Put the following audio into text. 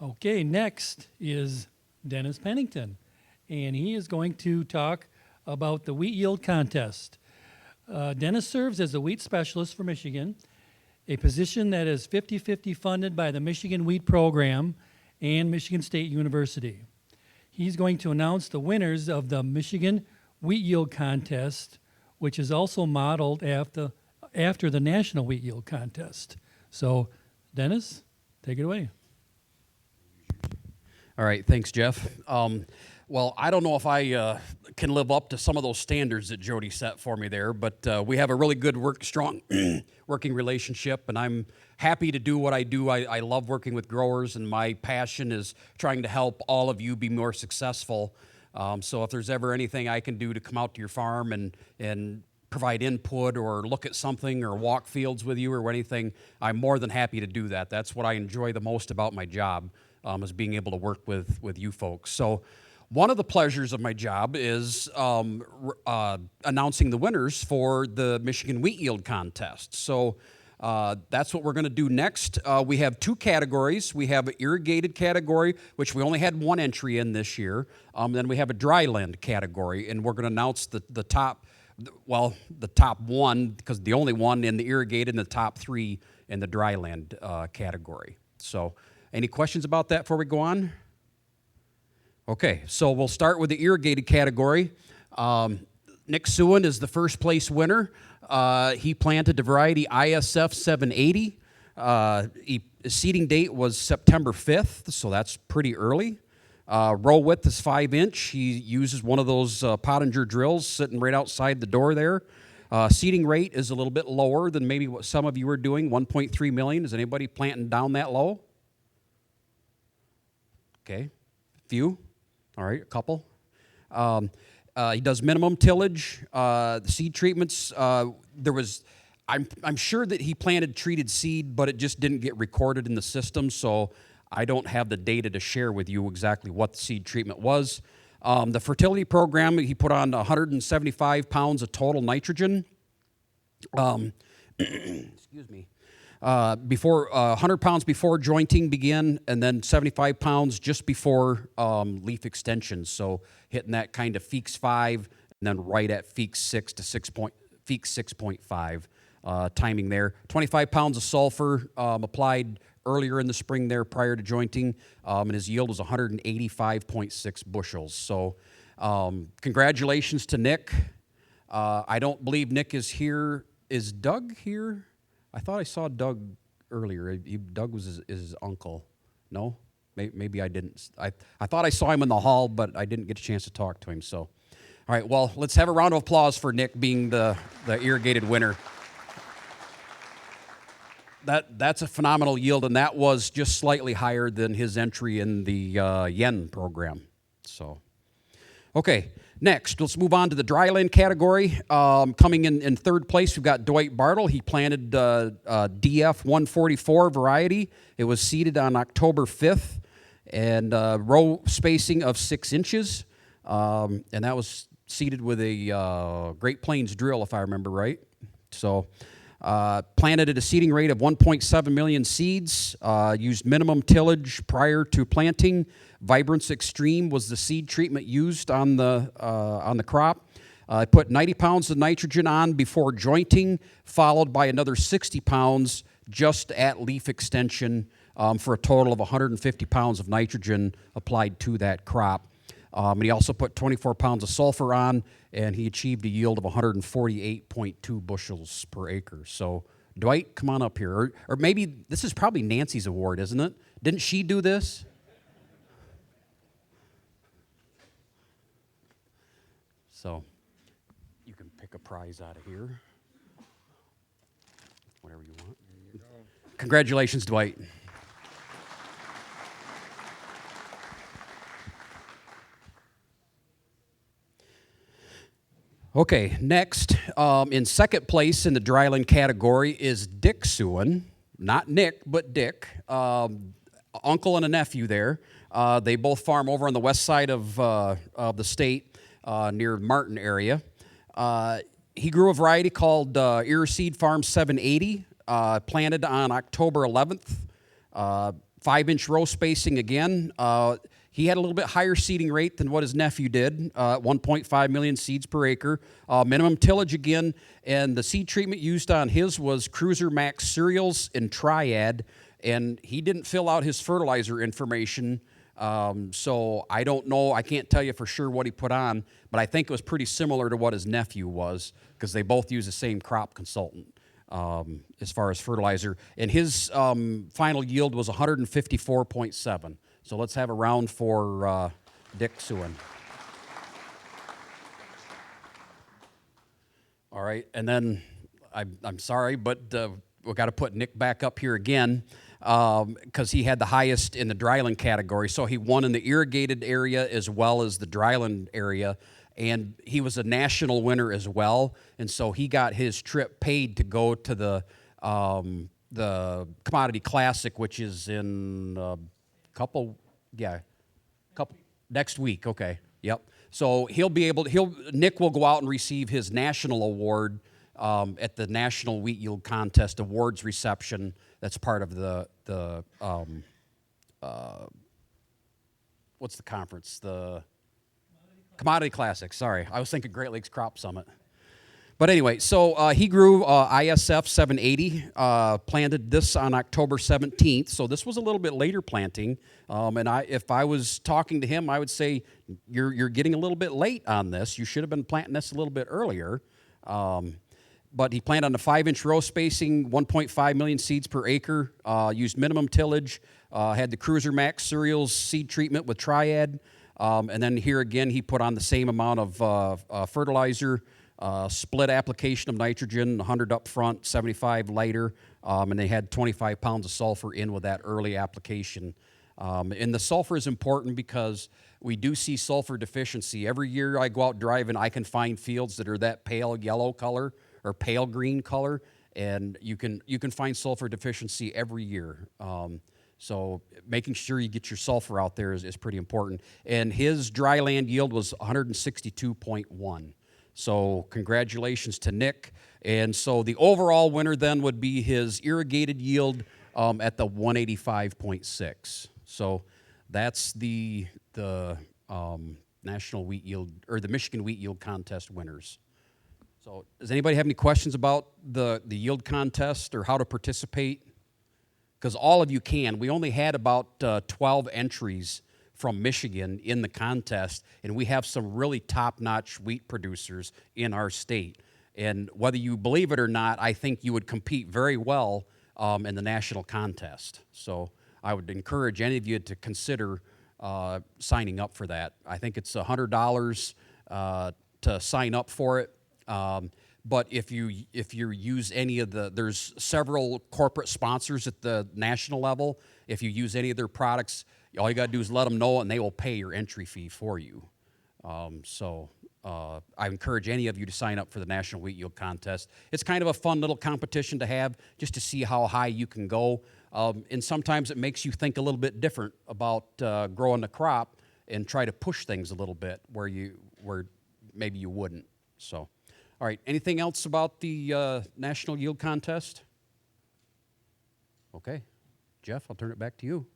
Okay, next is Dennis Pennington, and he is going to talk about the wheat yield contest. Dennis serves as the wheat specialist for Michigan, a position that is 50-50 funded by the Michigan Wheat Program and Michigan State University. He's going to announce the winners of the Michigan Wheat Yield Contest, which is also modeled after the National Wheat Yield Contest. So, Dennis, take it away. All right, thanks, Jeff. Well, I don't know if I can live up to some of those standards that Jody set for me there, but we have a really good, strong working relationship, and I'm happy to do what I do. I love working with growers, and my passion is trying to help all of you be more successful. So if there's ever anything I can do to come out to your farm and provide input or look at something or walk fields with you or anything, I'm more than happy to do that. That's what I enjoy the most about my job, is being able to work with you folks. So one of the pleasures of my job is announcing the winners for the Michigan Wheat Yield Contest. So that's what we're going to do next. We have two categories. We have an irrigated category, which we only had one entry in this year. Then we have a dryland category, and we're going to announce the top one, because the only one in the irrigated and the top three in the dryland category. So any questions about that before we go on? Okay, so we'll start with the irrigated category. Nick Suwyn is the first place winner. He planted the variety ISF 780. Seeding date was September 5th, so that's pretty early. Row width is 5-inch. He uses one of those Pottinger drills sitting right outside the door there. Seeding rate is a little bit lower than maybe what some of you are doing, 1.3 million. Is anybody planting down that low? Okay, few. All right, a couple. He does minimum tillage. The seed treatments, I'm sure that he planted treated seed, but it just didn't get recorded in the system, so I don't have the data to share with you exactly what the seed treatment was. The fertility program, he put on 175 pounds of total nitrogen. Excuse me. 100 pounds before jointing began, and then 75 pounds just before leaf extension. So hitting that kind of Feeks 5, and then right at Feeks 6 to Feeks 6.5 timing there. 25 pounds of sulfur applied earlier in the spring there prior to jointing, and his yield was 185.6 bushels. So congratulations to Nick. I don't believe Nick is here. Is Doug here? I thought I saw Doug earlier. Doug was his uncle. No? Maybe I didn't. I thought I saw him in the hall, but I didn't get a chance to talk to him. So, all right, well, let's have a round of applause for Nick being the irrigated winner. That's a phenomenal yield, and that was just slightly higher than his entry in the yen program. So, okay. Next, let's move on to the dryland category. Coming in third place, we've got Dwight Bartle. He planted DF 144 variety. It was seeded on October 5th, and row spacing of 6 inches. And that was seeded with a Great Plains drill, if I remember right. So planted at a seeding rate of 1.7 million seeds. Used minimum tillage prior to planting. Vibrance Extreme was the seed treatment used on the crop. I put 90 pounds of nitrogen on before jointing, followed by another 60 pounds just at leaf extension, for a total of 150 pounds of nitrogen applied to that crop. And he also put 24 pounds of sulfur on, and he achieved a yield of 148.2 bushels per acre. So, Dwight, come on up here. Or maybe this is probably Nancy's award, isn't it? Didn't she do this? So, you can pick a prize out of here. Whatever you want. There you go. Congratulations, Dwight. Okay, next, in second place in the dryland category is Dick Suwyn. Not Nick, but Dick. Uncle and a nephew there. They both farm over on the west side of the state. Near Martin area. He grew a variety called Irrigated Farm 780, planted on October 11th. 5-inch row spacing again. He had a little bit higher seeding rate than what his nephew did, 1.5 million seeds per acre. Minimum tillage again, and the seed treatment used on his was Cruiser Max cereals and Triad, and he didn't fill out his fertilizer information, so I don't know. I can't tell you for sure what he put on, but I think it was pretty similar to what his nephew was, because they both use the same crop consultant as far as fertilizer. And his final yield was 154.7. So let's have a round for Dick Suwyn. All right, and then I'm sorry, but we've got to put Nick back up here again because he had the highest in the Dryland category. So he won in the irrigated area as well as the Dryland area, and he was a national winner as well. And so he got his trip paid to go to the Commodity Classic, which is in next week. Okay, yep. So Nick will go out and receive his national award at the National Wheat Yield Contest Awards reception. That's part of the what's the conference? The Commodity Classic. Sorry, I was thinking Great Lakes Crop Summit. But anyway, so he grew ISF 780, planted this on October 17th, so this was a little bit later planting. And if I was talking to him, I would say, you're getting a little bit late on this. You should have been planting this a little bit earlier. But he planted on the 5-inch row spacing, 1.5 million seeds per acre, used minimum tillage, had the Cruiser Max cereals seed treatment with Triad. And then here again, he put on the same amount of fertilizer, split application of nitrogen, 100 up front, 75 later, and they had 25 pounds of sulfur in with that early application. And the sulfur is important because we do see sulfur deficiency. Every year I go out driving, I can find fields that are that pale yellow color or pale green color, and you can find sulfur deficiency every year. So making sure you get your sulfur out there is pretty important. And his dryland yield was 162.1. So congratulations to Nick. And so the overall winner then would be his irrigated yield at the 185.6. So that's the National Wheat Yield, or the Michigan Wheat Yield Contest winners. So does anybody have any questions about the yield contest or how to participate? Because all of you can. We only had about 12 entries from Michigan in the contest, and we have some really top-notch wheat producers in our state. And whether you believe it or not, I think you would compete very well in the national contest. So I would encourage any of you to consider signing up for that. I think it's $100 to sign up for it. But if you use any of there's several corporate sponsors at the national level. If you use any of their products, all you got to do is let them know, and they will pay your entry fee for you. I encourage any of you to sign up for the National Wheat Yield Contest. It's kind of a fun little competition to have just to see how high you can go. And sometimes it makes you think a little bit different about growing the crop and try to push things a little bit where maybe you wouldn't. So, all right, anything else about the National Yield Contest? Okay, Jeff, I'll turn it back to you.